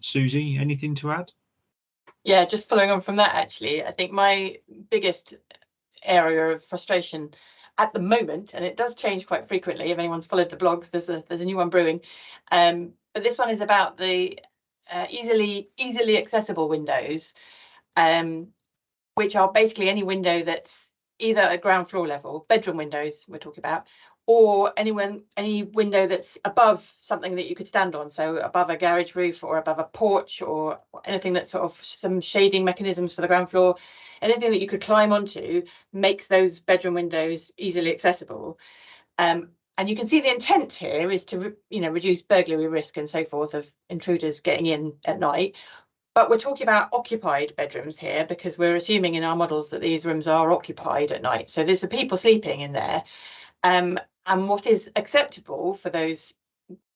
Susie, anything to add? Yeah, just following on from that, actually, I think my biggest area of frustration at the moment, and it does change quite frequently, if anyone's followed the blogs, there's a new one brewing, but this one is about the easily accessible windows, which are basically any window that's either at ground floor level, bedroom windows we're talking about, or any window that's above something that you could stand on, so above a garage roof or above a porch, or anything that's sort of some shading mechanisms for the ground floor, anything that you could climb onto makes those bedroom windows easily accessible. And you can see the intent here is to reduce burglary risk and so forth of intruders getting in at night. But we're talking about occupied bedrooms here, because we're assuming in our models that these rooms are occupied at night. So there's the people sleeping in there. And what is acceptable for those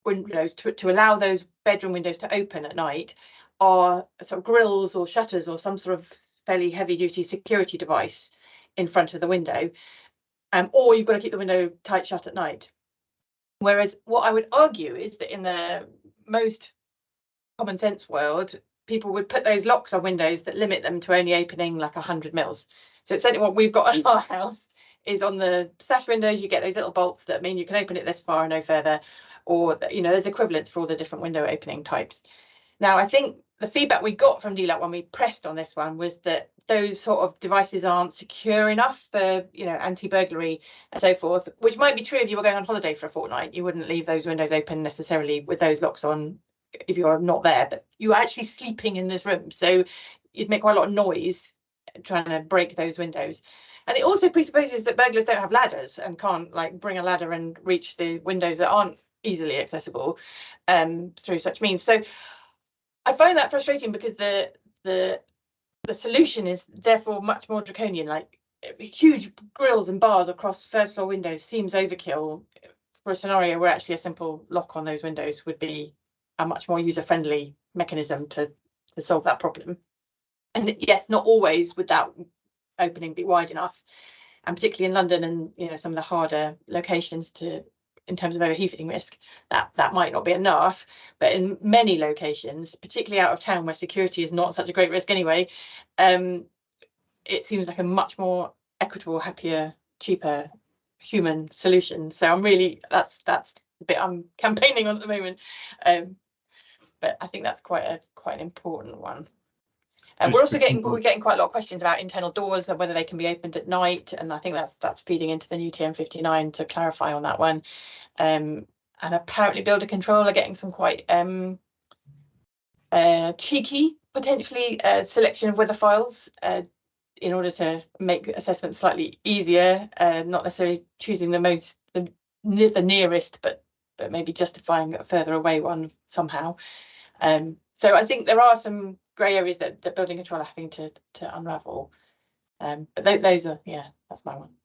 windows to allow those bedroom windows to open at night are sort of grills or shutters or some sort of fairly heavy duty security device in front of the window. Or you've got to keep the window tight shut at night. Whereas what I would argue is that in the most common sense world, people would put those locks on windows that limit them to only opening like 100 mils. So it's certainly what we've got in our house is on the sash windows, you get those little bolts that mean you can open it this far and no further, or there's equivalents for all the different window opening types. Now, I think the feedback we got from DLUHC when we pressed on this one was that those sort of devices aren't secure enough for anti-burglary and so forth, which might be true if you were going on holiday for a fortnight. You wouldn't leave those windows open necessarily with those locks on if you're not there, but you're actually sleeping in this room, so you'd make quite a lot of noise trying to break those windows. And it also presupposes that burglars don't have ladders and can't like bring a ladder and reach the windows that aren't easily accessible through such means. So I find that frustrating, because the solution is therefore much more draconian. Like huge grills and bars across first floor windows seems overkill for a scenario where actually a simple lock on those windows would be a much more user-friendly mechanism to solve that problem. And yes, not always would that opening be wide enough, and particularly in London and some of the harder locations in terms of overheating risk, that might not be enough. But in many locations, particularly out of town where security is not such a great risk anyway, it seems like a much more equitable, happier, cheaper human solution. So I'm really that's the bit I'm campaigning on at the moment. But I think that's quite an important one. We're also getting quite a lot of questions about internal doors and whether they can be opened at night, and I think that's feeding into the new TM59 to clarify on that one. And apparently builder control are getting some quite cheeky, potentially, selection of weather files in order to make assessments slightly easier, not necessarily choosing the nearest, but maybe justifying a further away one somehow. So I think there are some grey areas that building control are having to unravel. But those are, yeah, that's my one.